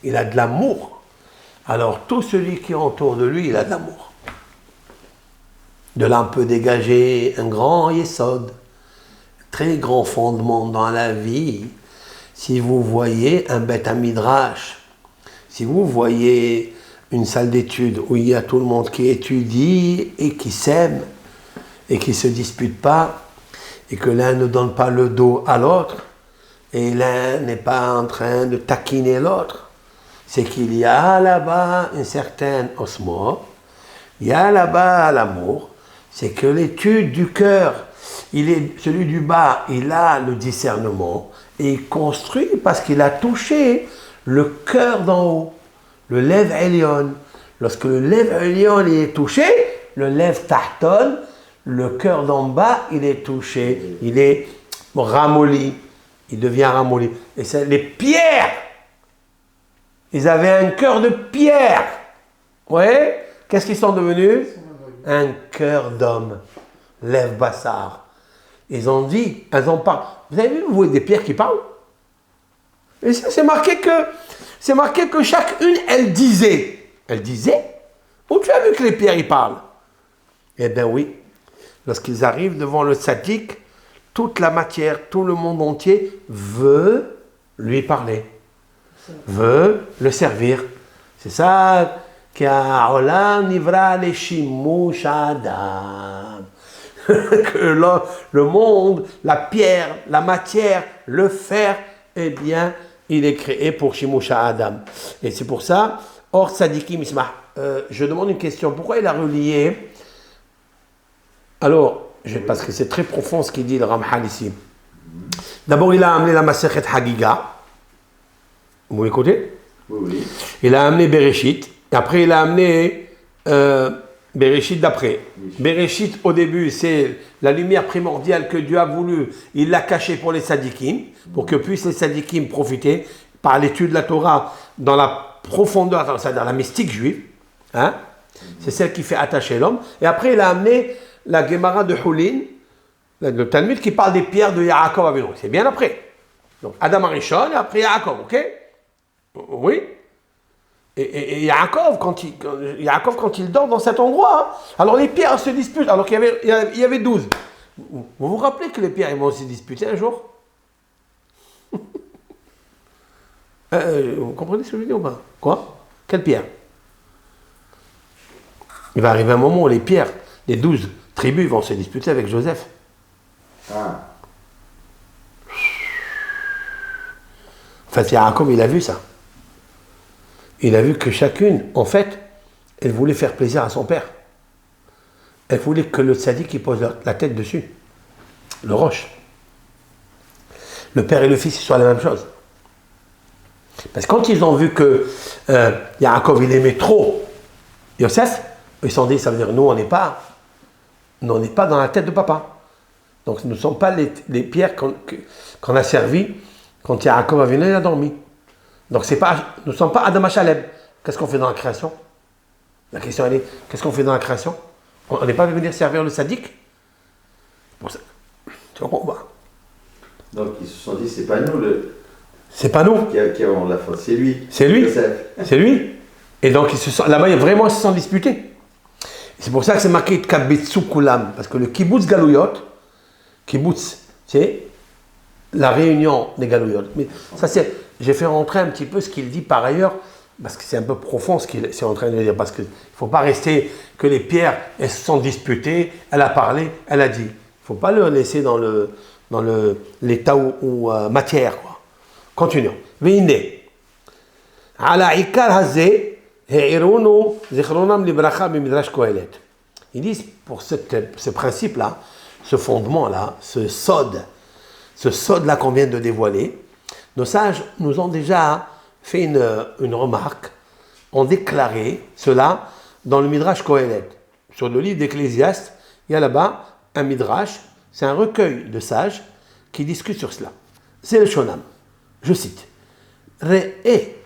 Il a de l'amour. Alors tout celui qui est autour de lui, il a de l'amour. De là, on peut dégager un grand yesod, très grand fondement dans la vie. Si vous voyez un Beth Midrash, si vous voyez une salle d'études où il y a tout le monde qui étudie et qui s'aime et qui ne se dispute pas, et que l'un ne donne pas le dos à l'autre, et l'un n'est pas en train de taquiner l'autre, c'est qu'il y a là-bas une certaine osmose, il y a là-bas l'amour. C'est que l'étude du cœur, celui du bas, il a le discernement et il construit parce qu'il a touché le cœur d'en haut, le lève Elion. Lorsque le lève Elion est touché, le lève Tahton, le cœur d'en bas, il est touché, il est ramolli, il devient ramolli. Et c'est les pierres, ils avaient un cœur de pierre. Vous voyez? Qu'est-ce qu'ils sont devenus? Un cœur d'homme, lève Bassar. Ils ont dit, elles en parlent. Vous avez vu, vous voyez des pierres qui parlent? Et ça, c'est marqué que chacune, elle disait. Elle disait? Où tu as vu que les pierres, ils parlent? Eh bien oui, lorsqu'ils arrivent devant le tzaddik, toute la matière, tout le monde entier veut lui parler, veut le servir. C'est ça. Que le monde, la pierre, la matière, le fer, eh bien, il est créé pour Shimusha Adam. Et c'est pour ça, Or Tzadikim Ismah. Je demande une question. Pourquoi il a relié? Alors, parce que c'est très profond ce qu'il dit le Ramchal ici. D'abord, il a amené la Masechet Hagiga. Vous m'écoutez? Oui. Il a amené Bereshit, et après il a amené Bereshit d'après. Oui. Bereshit, au début, c'est la lumière primordiale que Dieu a voulu. Il l'a cachée pour les sadikim, pour que puissent les sadikim profiter par l'étude de la Torah dans la profondeur, c'est-à-dire la mystique juive. Hein? C'est celle qui fait attacher l'homme. Et après, il a amené la Gemara de Hulin, le Talmud, qui parle des pierres de Yaakov Avinu. C'est bien après. Donc, Adam Arishon, et après Yaakov, ok? Oui. Et Yaakov, quand il dort dans cet endroit, hein, alors les pierres se disputent, alors qu'il y avait 12. Vous vous rappelez que les pierres ils vont se disputer un jour? Vous comprenez ce que je veux dire ou pas? Quoi? Quelle pierre? Il va arriver un moment où les pierres, les 12 tribus vont se disputer avec Joseph. Ah. En fait, Yaakov, il a vu ça. Il a vu que chacune, en fait, elle voulait faire plaisir à son père. Elle voulait que le tzaddik il pose la tête dessus, le roche. Le père et le fils, ils soient la même chose. Parce que quand ils ont vu que Yaakov, il aimait trop Yosef, ils se sont dit, ça veut dire, nous, on n'est pas dans la tête de papa. Donc, ce ne sont pas les pierres qu'on a servies quand Yaakov a venu, il a dormi. Donc, nous ne sommes pas Adam Shalem. Qu'est-ce qu'on fait dans la création? La question, elle est, qu'est-ce qu'on fait dans la création? On n'est pas venu venir servir le sadique? Bon, tu comprends pas? Donc, ils se sont dit, c'est pas nous C'est pas nous. qui avons la faute, c'est lui. C'est lui. Joseph. C'est lui. Et donc, là-bas, vraiment, ils se sont disputés. C'est pour ça que c'est marqué Kabetsu Kulam. Parce que le kibbutz Galouyot, kibbutz, c'est la réunion des Galouyot. Mais ça, j'ai fait rentrer un petit peu ce qu'il dit par ailleurs, parce que c'est un peu profond ce qu'il est en train de dire. Parce qu'il ne faut pas rester que les pierres, elles se sont disputées, elle a parlé, elle a dit. Il ne faut pas le laisser dans l'état ou matière, quoi. Continuons. Veine. Ala ikar hazeh. Ils disent pour ce principe-là, ce fondement-là, ce sod-là qu'on vient de dévoiler, nos sages nous ont déjà fait une remarque, ont déclaré cela dans le Midrash Kohelet. Sur le livre d'Ecclésiaste, il y a là-bas un Midrash, c'est un recueil de sages qui discutent sur cela. C'est le Shonam. Je cite. Re'e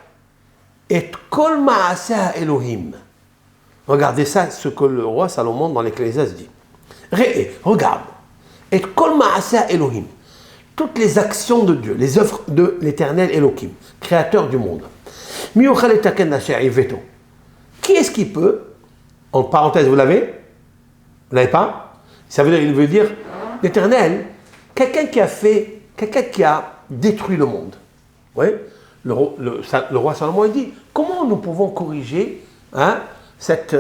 et kol ma'aseh Elohim. Regardez ça, ce que le roi Salomon dans l'Ecclésiaste dit. Regarde. Et kol ma'aseh Elohim. Toutes les actions de Dieu, les œuvres de l'Éternel Elohim, créateur du monde. Qui est-ce qui peut, en parenthèse, vous l'avez? Vous l'avez pas? Ça veut dire l'Éternel, quelqu'un qui a détruit le monde. Oui? Le roi Salomon il dit, comment nous pouvons corriger cette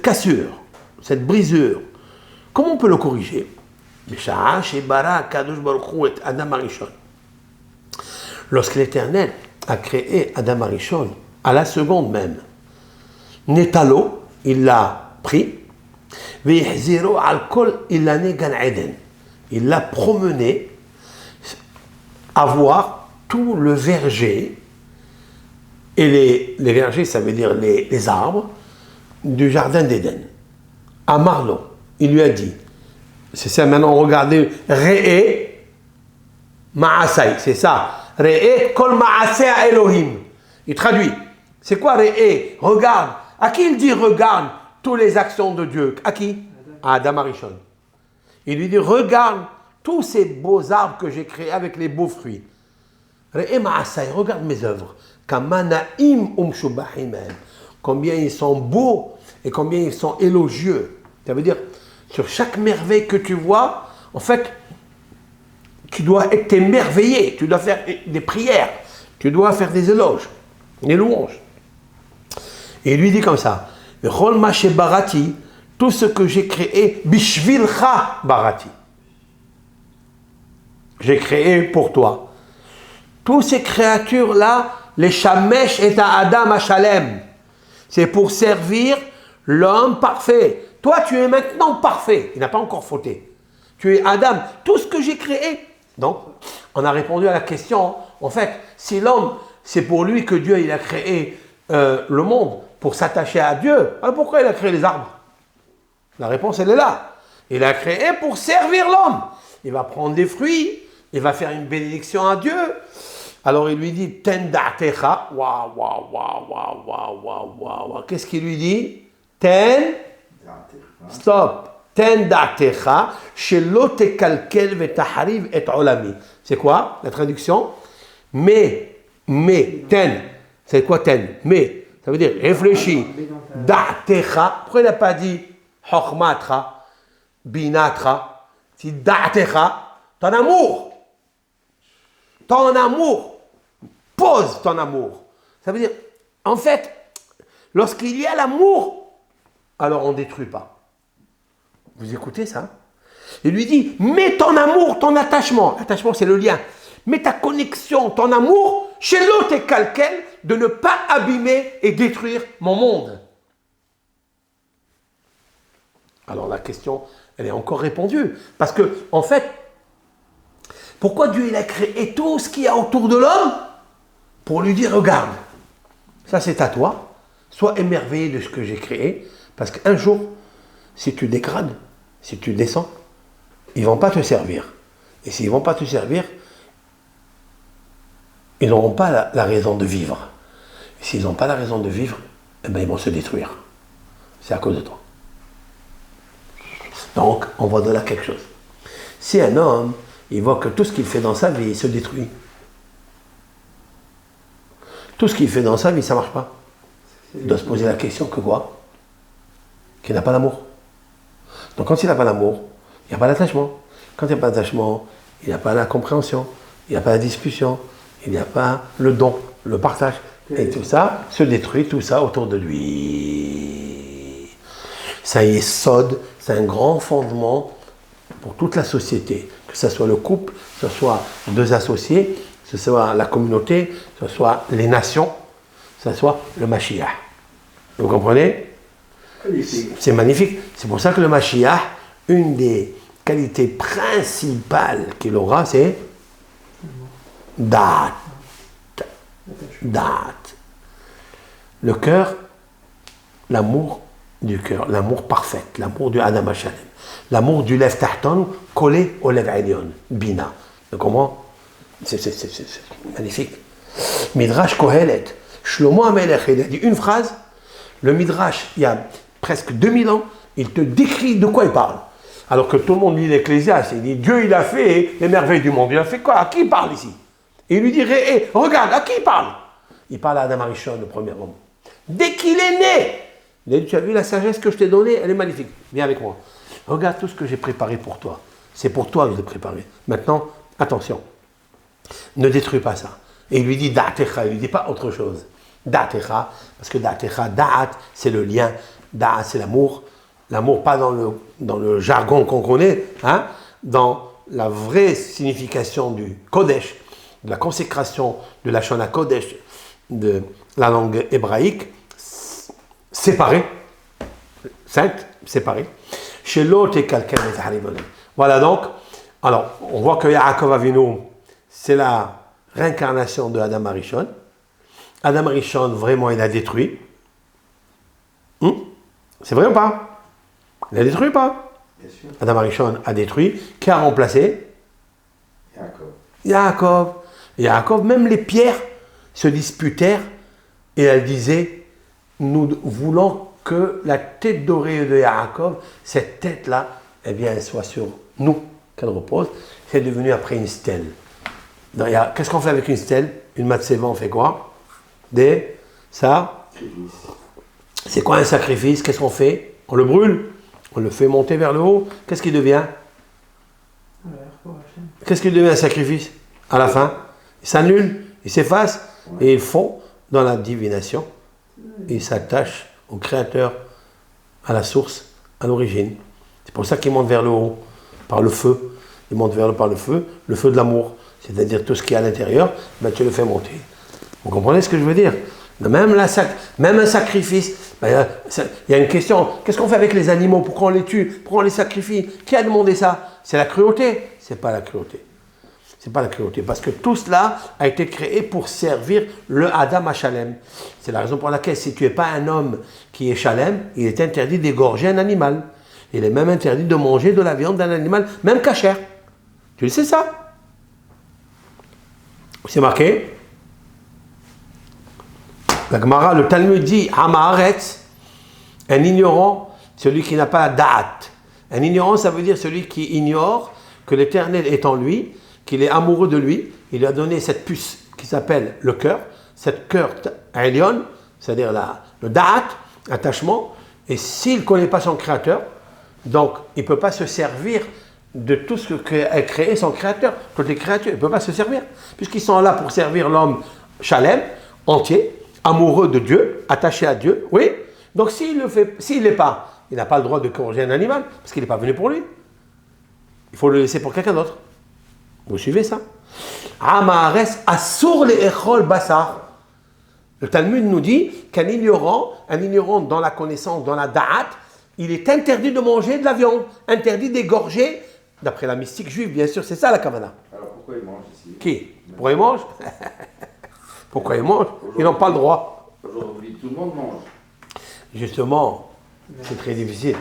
cassure, cette brisure? Comment on peut le corriger? Lorsque l'Éternel a créé Adam Arishon, à la seconde même, Netalo, il l'a pris, il l'a promené à voir tout le verger, et les vergers, ça veut dire les arbres, du jardin d'Éden. À Marlon, il lui a dit, c'est ça maintenant, regardez, Re'e Ma'asai, c'est ça, Re'e Kol Ma'asai Elohim. Il traduit, c'est quoi Re'e? Regarde, à qui il dit regarde toutes les actions de Dieu? À qui? À Adam Arishon. Il lui dit, regarde tous ces beaux arbres que j'ai créés avec les beaux fruits. Regarde mes œuvres. Combien ils sont beaux et combien ils sont élogieux. Ça veut dire, sur chaque merveille que tu vois, en fait, tu dois être émerveillé. Tu dois faire des prières. Tu dois faire des éloges, des louanges. Et il lui dit comme ça, barati, tout ce que j'ai créé, bishvilcha barati. J'ai créé pour toi. Toutes ces créatures-là, les shamesh et à Adam Hashalem, c'est pour servir l'homme parfait. Toi, tu es maintenant parfait. Il n'a pas encore fauté. Tu es Adam. Tout ce que j'ai créé. Donc, on a répondu à la question, en fait, si l'homme, c'est pour lui que Dieu il a créé le monde, pour s'attacher à Dieu, alors pourquoi il a créé les arbres? La réponse, elle est là. Il a créé pour servir l'homme. Il va prendre des fruits, il va faire une bénédiction à Dieu. Alors il lui dit, ten da'atecha, waouh, waouh, waouh, waouh, waouh, waouh, waouh. Qu'est-ce qu'il lui dit? Ten, stop. Ten da'atecha, shelo tekalkel vetahariv et olami. C'est quoi la traduction? Mais, ten. C'est quoi ten? Mais, ça veut dire réfléchis. Da'atecha. Pourquoi il n'a pas dit chokhmatra, binatra? Si da'atecha, ton amour. Ton amour. Pose ton amour. Ça veut dire, en fait, lorsqu'il y a l'amour, alors on ne détruit pas. Vous écoutez ça? Il lui dit, mets ton amour, ton attachement. L'attachement, c'est le lien. Mets ta connexion, ton amour, chez l'autre et calquel, de ne pas abîmer et détruire mon monde. Alors la question, elle est encore répondue. Parce que, en fait, pourquoi Dieu il a créé tout ce qu'il y a autour de l'homme? Pour lui dire, regarde, ça c'est à toi, sois émerveillé de ce que j'ai créé, parce qu'un jour, si tu dégrades, si tu descends, ils ne vont pas te servir. Et s'ils ne vont pas te servir, ils n'auront pas la raison de vivre. Et s'ils n'ont pas la raison de vivre, eh bien, ils vont se détruire. C'est à cause de toi. Donc, on voit de là quelque chose. Si un homme, il voit que tout ce qu'il fait dans sa vie, il se détruit. Tout ce qu'il fait dans sa vie, ça ne marche pas. Il doit se poser la question que quoi? Qu'il n'a pas d'amour. Donc quand il n'a pas d'amour, il n'y a pas d'attachement. Quand il n'y a pas d'attachement, il n'y a pas la compréhension, il n'y a pas la discussion, il n'y a pas le don, le partage. Et tout ça se détruit, tout ça autour de lui. Ça y est, Sod, c'est un grand fondement pour toute la société. Que ce soit le couple, que ce soit deux associés, que ce soit la communauté, que ce soit les nations, que ce soit le Mashiach. Vous comprenez? C'est magnifique. C'est pour ça que le Mashiach, une des qualités principales qu'il aura, c'est Da'at. Da'at. Le cœur, l'amour du cœur, l'amour parfait, l'amour du Adam Hashalem, l'amour du Lev Tahton collé au Lev Elyon, Bina. Comment? C'est magnifique. Midrash Kohelet, Shlomo HaMelech, il a dit une phrase, le Midrash, il y a presque 2000 ans, il te décrit de quoi il parle. Alors que tout le monde lit l'Ecclésiaste, il dit Dieu il a fait les merveilles du monde. Il a fait quoi? À qui il parle ici? Et il lui dit regarde, à qui il parle? Il parle à Adam Arishon, le premier homme. Dès qu'il est né, il a dit tu as vu la sagesse que je t'ai donnée? Elle est magnifique. Viens avec moi. Regarde tout ce que j'ai préparé pour toi. C'est pour toi que je l'ai préparé. Maintenant, attention. Ne détruis pas ça. Et il lui dit Da'atecha, il ne lui dit pas autre chose. Da'atecha, parce que Da'atecha, Da'at, c'est le lien. Da'at, c'est l'amour. L'amour, pas dans le jargon qu'on connaît, hein, dans la vraie signification du Kodesh, de la consécration de la Shona Kodesh, de la langue hébraïque, séparée, sainte, séparée. Chez l'autre et quelqu'un des Haribon. Voilà donc, alors, on voit que Yaakov Avinu, c'est la réincarnation de Adam Arishon. Adam Arishon, vraiment, il a détruit. C'est vrai ou pas? Il a détruit ou pas? Bien sûr. Adam Arishon a détruit. Qui a remplacé? Yaakov. Yaakov, même les pierres se disputèrent et elles disaient nous voulons que la tête dorée de Yaakov, cette tête-là, eh bien, elle soit sur nous, qu'elle repose. C'est devenu après une stèle. Qu'est-ce qu'on fait avec une stèle? Une matzeva, on fait quoi? Ça. C'est quoi un sacrifice? Qu'est-ce qu'on fait? On le brûle? On le fait monter vers le haut? Qu'est-ce qui devient? Qu'est-ce qui devient un sacrifice? À la fin, il s'annule, il s'efface, et il fond dans la divination. Il s'attache au Créateur, à la source, à l'origine. C'est pour ça qu'il monte vers le haut, par le feu. Il monte vers par le feu de l'amour. C'est-à-dire tout ce qui est à l'intérieur, ben, tu le fais monter. Vous comprenez ce que je veux dire? Même un sacrifice, ben, il y a une question. Qu'est-ce qu'on fait avec les animaux? Pourquoi on les tue? Pourquoi on les sacrifie? Qui a demandé ça? C'est la cruauté? C'est pas la cruauté. C'est pas la cruauté. Parce que tout cela a été créé pour servir le Adam à Shalem. C'est la raison pour laquelle, si tu n'es pas un homme qui est Shalem, il est interdit d'égorger un animal. Il est même interdit de manger de la viande d'un animal, même cachère. Tu le sais ça? C'est marqué. La Gemara, le Talmud dit, Hamaharetz, un ignorant, celui qui n'a pas da'at. Un ignorant, ça veut dire celui qui ignore que l'Éternel est en lui, qu'il est amoureux de lui. Il lui a donné cette puce qui s'appelle le cœur, cette cœur Elion, c'est-à-dire le da'at, attachement. Et s'il ne connaît pas son créateur, donc il ne peut pas se servir de tout ce qu'a créé son créateur, toutes les créatures, il ne peut pas se servir, puisqu'ils sont là pour servir l'homme Shalem, entier, amoureux de Dieu, attaché à Dieu, oui. Donc s'il l'est pas, il n'a pas le droit de corriger un animal, parce qu'il n'est pas venu pour lui. Il faut le laisser pour quelqu'un d'autre. Vous suivez ça? Amares assour les echol basar. Le Talmud nous dit qu'un ignorant dans la connaissance, dans la da'at, il est interdit de manger de la viande, interdit d'égorger, d'après la mystique juive, bien sûr, c'est ça la kavana. Alors pourquoi ils mangent ici? Qui? Pourquoi ils mangent? Pourquoi ils mangent? Ils n'ont pas le droit. Aujourd'hui, tout le monde mange. Justement, c'est très difficile.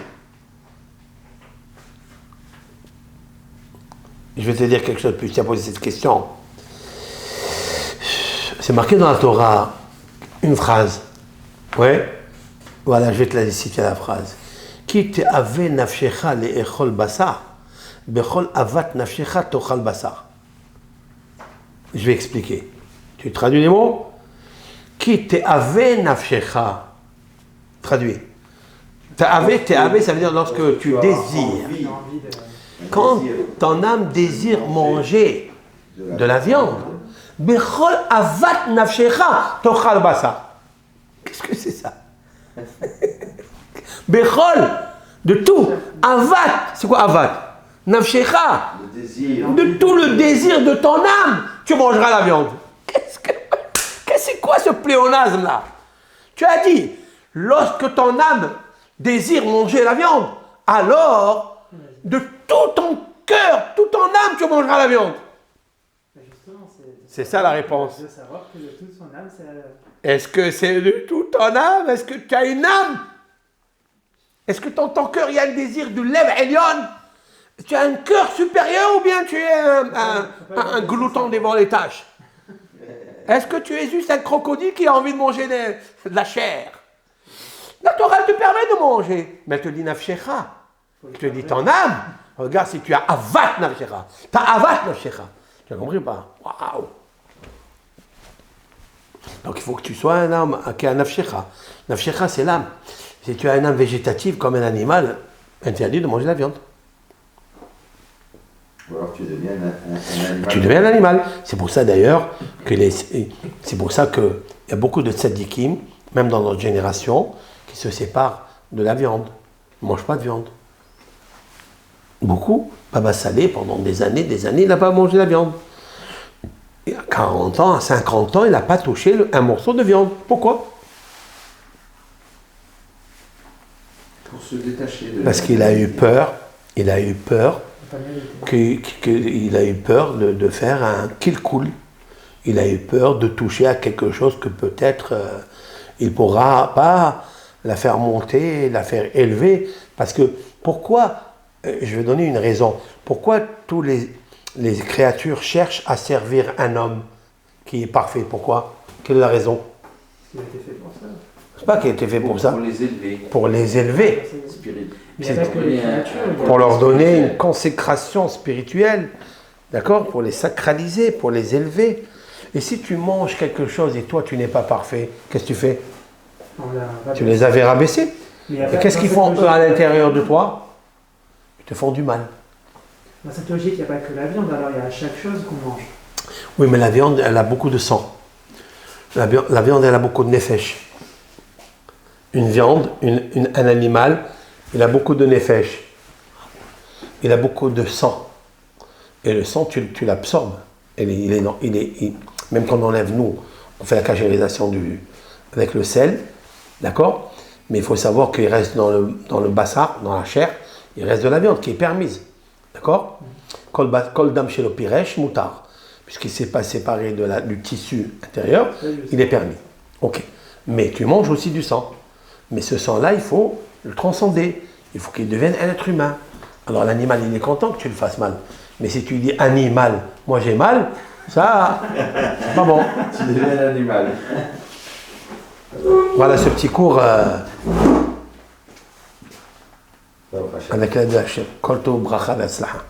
Je vais te dire quelque chose, puis tu as posé cette question. C'est marqué dans la Torah, une phrase. Ouais. Voilà, je vais te la citer la phrase. Ki te'ave nafshecha le'echol basar, bechol avat nafshecha tochal basar. Je vais expliquer. Tu traduis les mots? Ki te'ave nafshecha. Traduis. Te'ave, ça veut dire lorsque tu désires. Quand ton âme désire manger de la viande, bechol avat nafshecha tochal basar. Qu'est-ce que c'est ça? Bechol, de tout. Avat, c'est quoi avat? Nafshecha, de tout le désir de ton âme, tu mangeras la viande. C'est quoi ce pléonasme là? Tu as dit, lorsque ton âme désire manger la viande, alors, de tout ton cœur, toute ton âme, tu mangeras la viande. C'est ça la réponse. De savoir que de toute son âme, c'est la... Est-ce que c'est de toute ton âme? Est-ce que tu as une âme? Est-ce que dans ton cœur, il y a le désir du Lev Elion? Tu as un cœur supérieur ou bien tu es un glouton devant les tâches? Est-ce que tu es juste un crocodile qui a envie de manger de la chair? La Torah te permet de manger, mais elle te dit nafshecha. Elle te dit ton âme. Regarde si tu as avat nafshecha. Tu as avat nafshecha. Tu as compris ou pas? Waouh! Donc il faut que tu sois un âme qui a un nafshecha. Nafshecha, c'est l'âme. Si tu as une âme végétative comme un animal, interdit de manger la viande. Ou alors tu deviens un animal. Tu deviens un animal. C'est pour ça d'ailleurs que c'est pour ça qu'il y a beaucoup de tzadikim, même dans notre génération, qui se séparent de la viande. Ils ne mangent pas de viande. Beaucoup. Baba Salé, pendant des années, il n'a pas mangé la viande. Et à 40 ans, à 50 ans, il n'a pas touché un morceau de viande. Pourquoi? Pour se détacher de... Parce qu'il a eu peur. Il a eu peur de faire un kilkul. Il a eu peur de toucher à quelque chose que peut-être il ne pourra pas la faire monter, la faire élever. Parce que pourquoi, je vais donner une raison, pourquoi tous les créatures cherchent à servir un homme qui est parfait? Pourquoi? Quelle est la raison? Il a été fait pour ça. C'est pas qu'il a été fait pour ça. Pour les élever. Pour les élever. Pour leur donner une consécration spirituelle, d'accord? Pour les sacraliser, pour les élever. Et si tu manges quelque chose et toi tu n'es pas parfait, qu'est-ce que tu fais? Tu les avais rabaissés. Et qu'est-ce qu'ils font eux à l'intérieur de toi? Ils te font du mal. Dans cette logique, il n'y a pas que la viande, alors il y a chaque chose qu'on mange. Oui, mais la viande, elle a beaucoup de sang. La viande, elle a beaucoup de nefesh. Une viande, un animal, il a beaucoup de nefesh. Il a beaucoup de sang. Et le sang, tu l'absorbes. Même quand on enlève, nous, on fait la cachérisation avec le sel, d'accord? Mais il faut savoir qu'il reste dans le bassar, dans la chair, il reste de la viande qui est permise. D'accord? Kol dam shelo piresh mutar. puisqu'il ne s'est pas séparé du tissu intérieur, il est permis. Ok. Mais tu manges aussi du sang. Mais ce sang-là, il faut le transcender. Il faut qu'il devienne un être humain. Alors l'animal, il est content que tu le fasses mal. Mais si tu dis animal, moi j'ai mal, ça, c'est pas bon. Tu deviens un animal. Voilà ce petit cours avec l'aide de Hachem. Kolto bracha v'atzlacha.